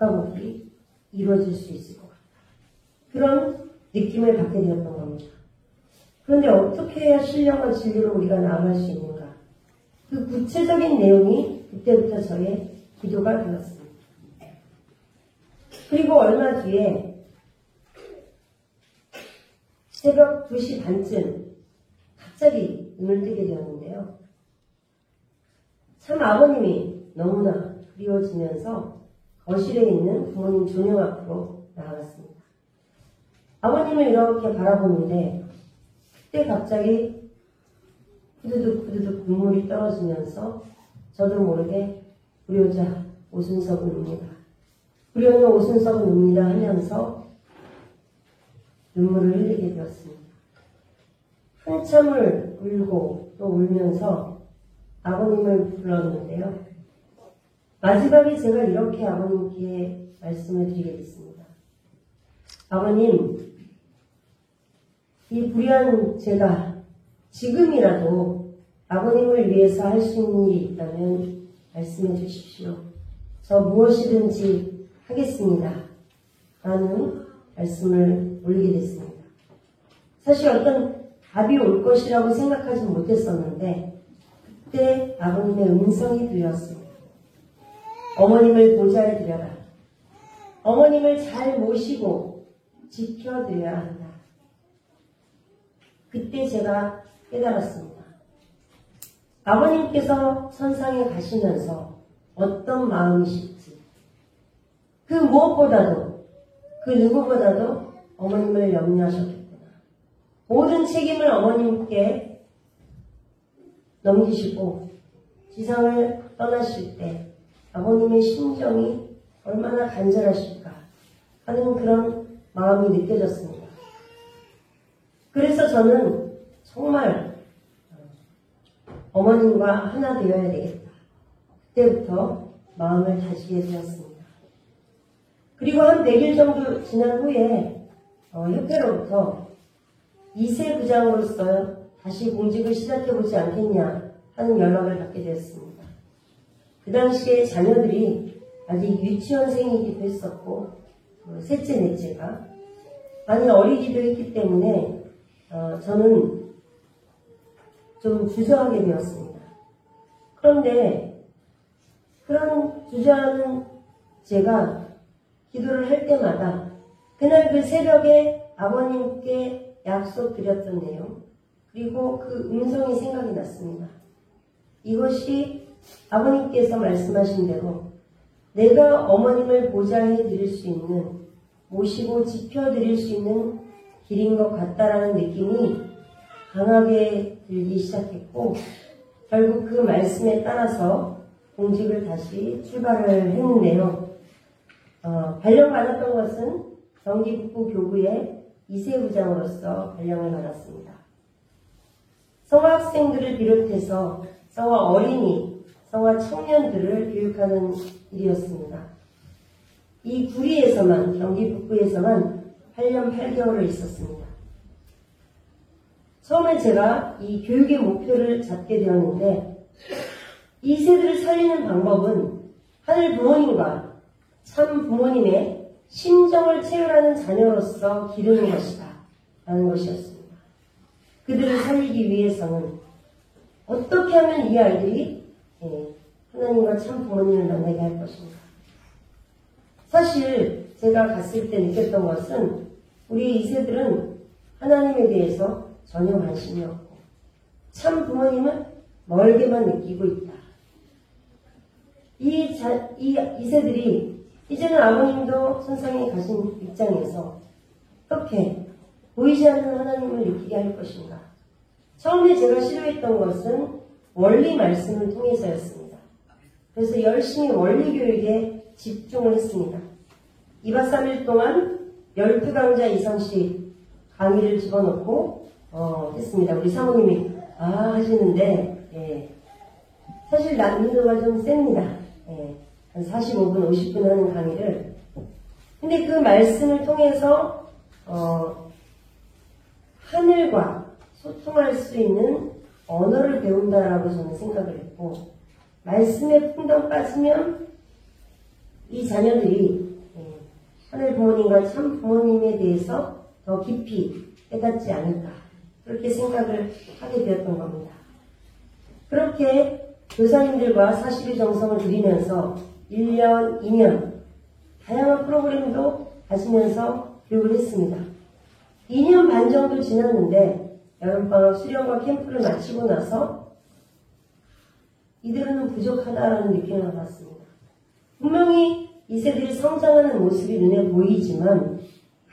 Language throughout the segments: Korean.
국가복이 이루어질 수 있을 것 같다. 그런 느낌을 받게 되었던 겁니다. 그런데 어떻게 해야 신령한 진리로 우리가 나아갈 수 있는가? 그 구체적인 내용이 그때부터 저의 기도가 되었습니다. 그리고 얼마 뒤에 새벽 2시 반쯤 갑자기 눈을 뜨게 되었는데요. 참 아버님이 너무나 그리워지면서 거실에 있는 부모님 조명 앞으로 나아갔습니다. 아버님을 이렇게 바라보는데 그때 갑자기 후두둑 눈물이 떨어지면서 저도 모르게 불효자 오순석은 웁니다. 불효는 오순석은 웁니다 하면서 눈물을 흘리게 되었습니다. 한참을 울고 또 울면서 아버님을 불렀는데요. 마지막에 제가 이렇게 아버님께 말씀을 드리게 됐습니다. 아버님, 이 불의한 제가 지금이라도 아버님을 위해서 할 수 있는 일이 있다면 말씀해 주십시오. 저 무엇이든지 하겠습니다. 라는 말씀을 올리게 됐습니다. 사실 어떤 답이 올 것이라고 생각하지 못했었는데 그때 아버님의 음성이 들렸습니다. 어머님을 보좌에 드려라. 어머님을 잘 모시고 지켜드려야 한다. 그때 제가 깨달았습니다. 아버님께서 선상에 가시면서 어떤 마음이실지, 그 무엇보다도, 그 누구보다도 어머님을 염려하셨겠구나. 모든 책임을 어머님께 넘기시고 지상을 떠나실 때 아버님의 심정이 얼마나 간절하실까 하는 그런 마음이 느껴졌습니다. 그래서 저는 정말 어머님과 하나 되어야 되겠다. 그때부터 마음을 다지게 되었습니다. 그리고 한 100일 정도 지난 후에 협회로부터 2세 부장으로서 다시 공직을 시작해보지 않겠냐 하는 연락을 받게 되었습니다. 그 당시에 자녀들이 아직 유치원생이기도 했었고 셋째, 넷째가 많이 어리기도 했기 때문에 저는 좀 주저하게 되었습니다. 그런데 그런 주저하는 제가 기도를 할 때마다 그날 그 새벽에 아버님께 약속드렸던 내용 그리고 그 음성이 생각이 났습니다. 이것이 아버님께서 말씀하신 대로 내가 어머님을 보좌해 드릴 수 있는, 모시고 지켜드릴 수 있는 길인 것 같다라는 느낌이 강하게 들기 시작했고 결국 그 말씀에 따라서 공직을 다시 출발을 했는데요. 발령받았던 것은 경기북부교구의 2세 부장으로서 발령을 받았습니다. 성학생들을 비롯해서 성화 어린이, 성화 청년들을 교육하는 일이었습니다. 이 구리에서만, 경기북부에서만 8년 8개월을 있었습니다. 처음에 제가 이 교육의 목표를 잡게 되었는데 이 세대를 살리는 방법은 하늘 부모님과 참 부모님의 심정을 체휼하는 자녀로서 기르는 것이다 라는 것이었습니다. 그들을 살리기 위해서는 어떻게 하면 이 아이들이 하나님과 참 부모님을 만나게 할 것인가. 사실 제가 갔을 때 느꼈던 것은 우리 2세들은 하나님에 대해서 전혀 관심이 없고 참 부모님은 멀게만 느끼고 있다. 이 2세들이 이제는 아버님도 선상에 가신 입장에서 어떻게 보이지 않는 하나님을 느끼게 할 것인가. 처음에 제가 시도했던 것은 원리 말씀을 통해서였습니다. 그래서 열심히 원리 교육에 집중을 했습니다. 2박 3일 동안 12강좌 이상씩 강의를 집어넣고 했습니다. 우리 사모님이 하시는데 사실 난이도가 좀 셉니다. 한 45분, 50분 하는 강의를. 근데 그 말씀을 통해서 하늘과 소통할 수 있는 언어를 배운다라고 저는 생각을 했고 말씀에 풍덩 빠지면 이 자녀들이 하늘 부모님과 참 부모님에 대해서 더 깊이 깨닫지 않을까, 그렇게 생각을 하게 되었던 겁니다. 그렇게 교사님들과 40의 정성을 들이면서 1년, 2년 다양한 프로그램도 가시면서 교육을 했습니다. 2년 반 정도 지났는데 여름방학 수련과 캠프를 마치고 나서 이대로는 부족하다라는 느낌을 받았습니다. 분명히 이 세들이 성장하는 모습이 눈에 보이지만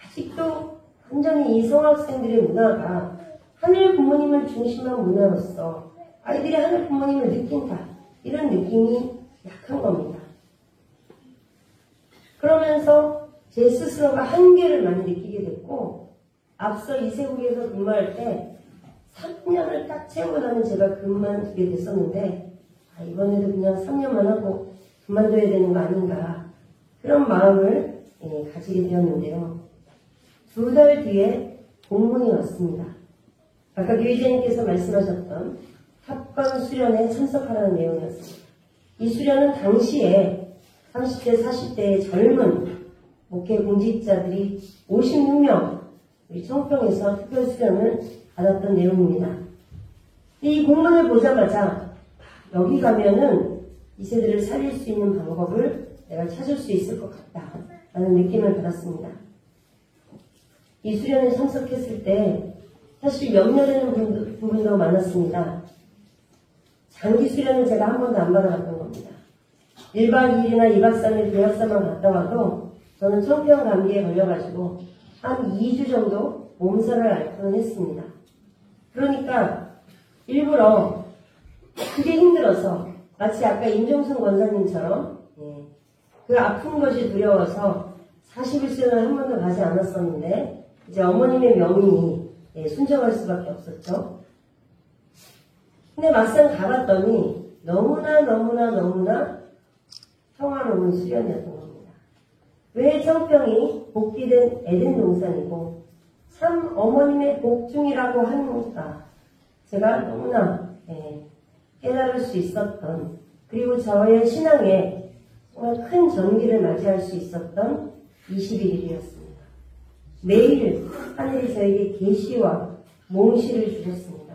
아직도 완전히 이 성학생들의 문화가 하늘 부모님을 중심한 문화로서 아이들이 하늘 부모님을 느낀다, 이런 느낌이 약한 겁니다. 그러면서 제 스스로가 한계를 많이 느끼게 됐고, 앞서 이세국에서 근무할 때 3년을 딱 채우고 나면 제가 그만두게 됐었는데, 이번에도 그냥 3년만 하고 그만둬야 되는 거 아닌가, 그런 마음을 가지게 되었는데요. 2달 뒤에 공문이 왔습니다. 아까 교의자님께서 말씀하셨던 합관 수련에 참석하라는 내용이었습니다. 이 수련은 당시에 30대, 40대의 젊은 목회 공직자들이 56명 우리 청평에서 특별 수련을 받았던 내용입니다. 이 공문을 보자마자 여기 가면은 이 세대를 살릴 수 있는 방법을 내가 찾을 수 있을 것 같다라는 느낌을 받았습니다. 이 수련에 참석했을 때 사실 염려되는 부분도 많았습니다. 장기 수련은 제가 한 번도 안 받아봤던 겁니다. 1박 2일이나 2박 3일 계약사만 갔다 와도 저는 청평 감기에 걸려가지고 한 2주 정도 몸살을 앓고는 했습니다. 그러니까 일부러 그게 힘들어서 마치 아까 임종순 권사님처럼 그 아픈 것이 두려워서 40일 수련을 한 번도 가지 않았었는데 이제 어머님의 명이 순종할 수밖에 없었죠. 근데 막상 가봤더니 너무나 평화로운 수련이었던 겁니다. 왜 청평이 복귀된 에덴 동산이고 참 어머님의 복중이라고 하는가, 제가 너무나 깨달을 수 있었던, 그리고 저의 신앙에 정말 큰 전기를 맞이할 수 있었던 21일이었습니다. 매일 하늘이 저에게 계시와 몽시를 주셨습니다.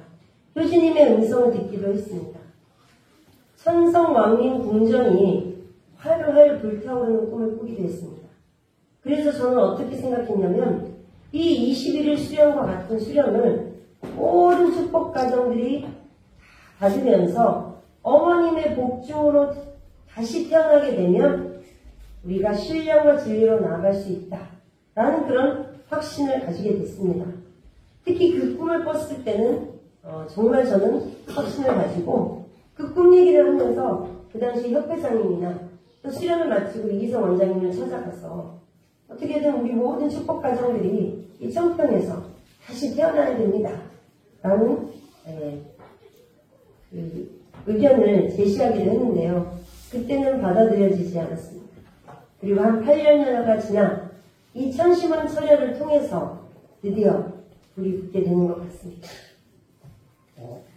효신님의 음성을 듣기도 했습니다. 천성왕님 궁전이 활활 불타오르는 꿈을 꾸기도 했습니다. 그래서 저는 어떻게 생각했냐면 이 21일 수련과 같은 수련을 모든 축복 가정들이 받으면서 어머님의 복중으로 다시 태어나게 되면 우리가 신령과 진리로 나아갈 수 있다라는 그런 확신을 가지게 됐습니다. 특히 그 꿈을 꿨을 때는 정말 저는 확신을 가지고 그 꿈 얘기를 하면서 그 당시 협회장님이나 또 수련을 마치고 이기성 원장님을 찾아가서 어떻게든 우리 모든 축복 가정들이 이 청평에서 다시 태어나야 됩니다 라는 그 의견을 제시하기도 했는데요. 그때는 받아들여지지 않았습니다. 그리고 한 8년여가 지나 이 천심원 철야를 통해서 드디어 불이 붙게 되는 것 같습니다.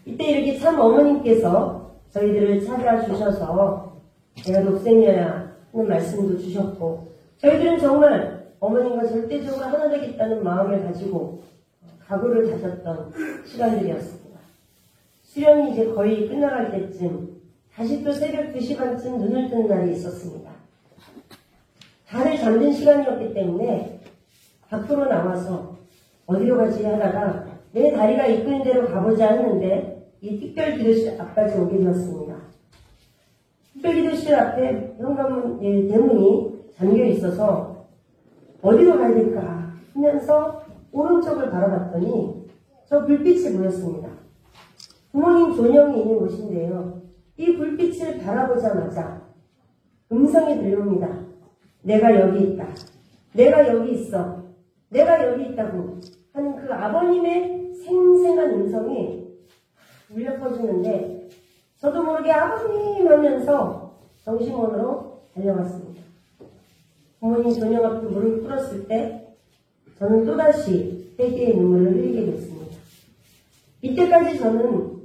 이때 이렇게 참 어머님께서 저희들을 찾아주셔서 내가 독생녀야 하는 말씀도 주셨고, 저희들은 정말 어머님과 절대적으로 하나 되겠다는 마음을 가지고 각오를 다졌던 시간들이었습니다. 수련이 이제 거의 끝나갈 때쯤 다시 또 새벽 2시 반쯤 눈을 뜨는 날이 있었습니다. 다들 잠든 시간이었기 때문에 밖으로 나와서 어디로 가지 하다가 내 다리가 이끄는 대로 가보자 했는데 이 특별기도실 앞까지 오게 되었습니다. 특별기도실 앞에 현관문 대문이 잠겨 있어서 어디로 가야 될까 하면서 오른쪽을 바라봤더니 저 불빛이 보였습니다. 부모님 존영이 있는 곳인데요. 이 불빛을 바라보자마자 음성이 들려옵니다. 내가 여기 있다. 내가 여기 있어. 내가 여기 있다고 하는 그 아버님의 생생한 음성이 울려 퍼지는데 저도 모르게 아버님 하면서 정신원으로 달려갔습니다. 부모님 존영 앞에 무릎을 꿇었을 때 저는 또다시 회개의 눈물을 흘리게 됐습니다. 이때까지 저는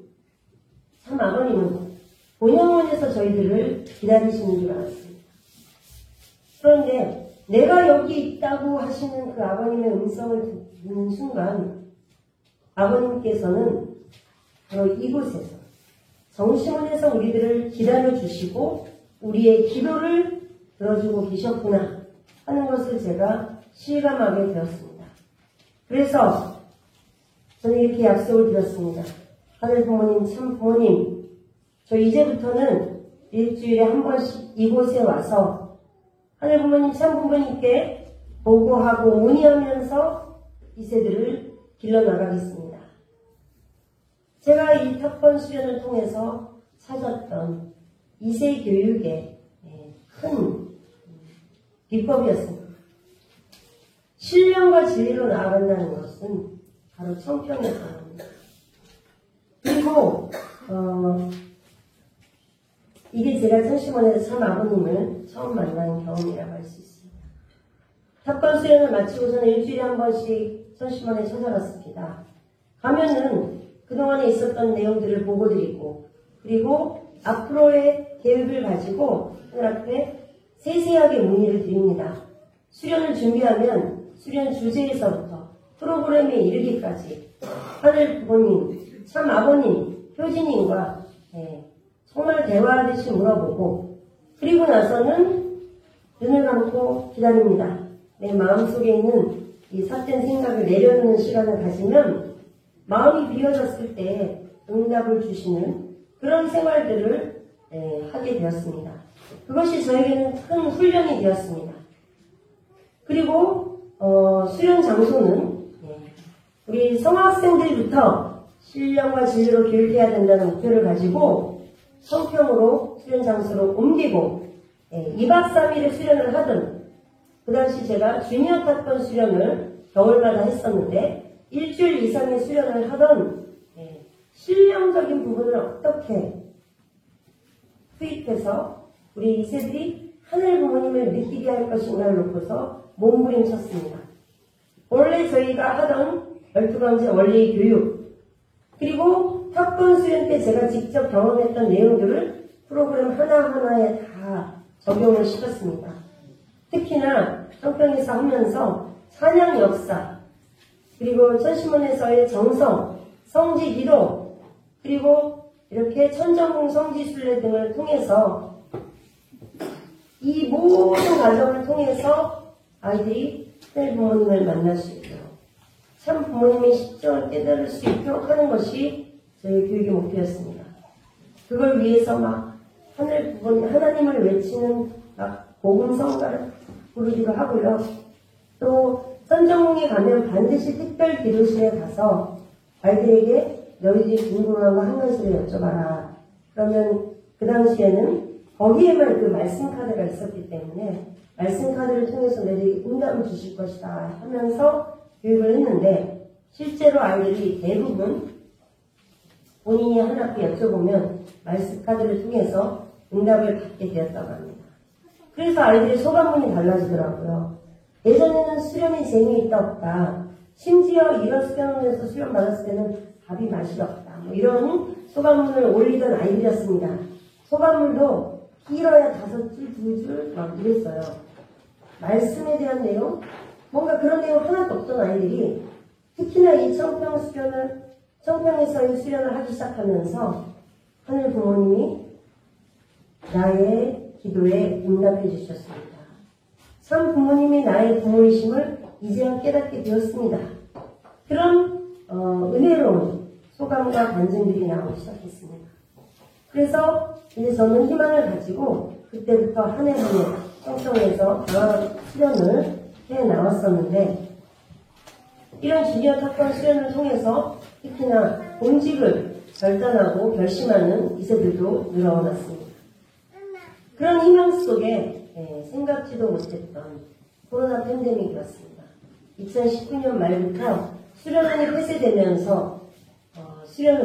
참 아버님은 본영원에서 저희들을 기다리시는 줄 알았습니다. 그런데 내가 여기 있다고 하시는 그 아버님의 음성을 듣는 순간 아버님께서는 바로 이곳에서 정심원에서 우리들을 기다려주시고 우리의 기도를 들어주고 계셨구나 하는 것을 제가 실감하게 되었습니다. 그래서 저는 이렇게 약속을 드렸습니다. 하늘 부모님, 참 부모님, 저 이제부터는 일주일에 한 번씩 이곳에 와서 하늘 부모님, 참 부모님께 보고하고 문의하면서 이 세들을 길러나가겠습니다. 제가 이 탑번 수련을 통해서 찾았던 이세 교육의 큰 비법이었습니다. 신령과 진리로 나아간다는 것은 바로 청평의 강화입니다. 그리고 이게 제가 천심원에서 참 아버님을 처음 만난 경험이라고 할 수 있습니다. 탑번 수련을 마치고서는 일주일에 한 번씩 천심원에 찾아갔습니다. 가면은 그동안에 있었던 내용들을 보고드리고 그리고 앞으로의 계획을 가지고 하늘 앞에 세세하게 문의를 드립니다. 수련을 준비하면 수련 주제에서부터 프로그램에 이르기까지 하늘 부모님, 참 아버님, 효진님과 정말 대화하듯이 물어보고 그리고 나서는 눈을 감고 기다립니다. 내 마음속에 있는 이 삿된 생각을 내려놓는 시간을 가지면 마음이 비워졌을 때 응답을 주시는 그런 생활들을 하게 되었습니다. 그것이 저에게는 큰 훈련이 되었습니다. 그리고 수련 장소는 우리 성학생들부터 신령과 진리로 교육해야 된다는 목표를 가지고 청평으로 수련 장소로 옮기고 2박 3일의 수련을 하든 그 당시 제가 주니어 탔던 수련을 겨울마다 했었는데 일주일 이상의 수련을 하던 신령적인 부분을 어떻게 투입해서 우리 2세들이 하늘 부모님을 느끼게 할 것인가를 놓고서 몸부림쳤습니다. 원래 저희가 하던 12번째 원리 교육 그리고 탑번 수련 때 제가 직접 경험했던 내용들을 프로그램 하나하나에 다 적용을 시켰습니다. 특히나 청평에서 하면서 찬양 역사 그리고 천심원에서의 정성, 성지 기도 그리고 이렇게 천정궁 성지순례 등을 통해서 이 모든 과정을 통해서 아이들이 하늘 부모님을 만날 수 있도록 참 부모님의 심정을 깨달을 수 있도록 하는 것이 저희 교육의 목표였습니다. 그걸 위해서 막 하늘 부모님, 하나님을 외치는 막 복음성가를 부르기도 하고요. 또 천정궁에 가면 반드시 특별 기도실에 가서 아이들에게 너희들이 궁금한 거 한 가지를 여쭤봐라. 그러면 그 당시에는 거기에만 그 말씀 카드가 있었기 때문에 말씀 카드를 통해서 너희들이 응답을 주실 것이다 하면서 교육을 했는데 실제로 아이들이 대부분 본인이 하나님께 여쭤보면 말씀 카드를 통해서 응답을 받게 되었다고 합니다. 그래서 아이들의 소감문이 달라지더라고요. 예전에는 수련이 재미있다 없다. 심지어 이런 수련원에서 수련 받았을 때는 밥이 맛이 없다. 뭐 이런 소감문을 올리던 아이들이었습니다. 소감문도 길어야 5줄, 2줄 막 이랬어요. 말씀에 대한 내용, 뭔가 그런 내용 하나도 없던 아이들이 특히나 이 청평에서의 수련을 하기 시작하면서 하늘 부모님이 나의 기도에 응답해 주셨습니다. 참 부모님이 나의 부모이심을 이제야 깨닫게 되었습니다. 그런 은혜로운 소감과 간증들이 나오기 시작했습니다. 그래서 이제 저는 희망을 가지고 그때부터 한 해 한 해 청평에서 방학 수련을 해 나왔었는데 이런 주니어 탑번 수련을 통해서 특히나 공직을 결단하고 결심하는 이세들도 늘어났습니다. 그런 희망 속에 생각지도 못했던 코로나 팬데믹이었습니다. 2019년 말부터 수련원이 폐쇄되면서 수련을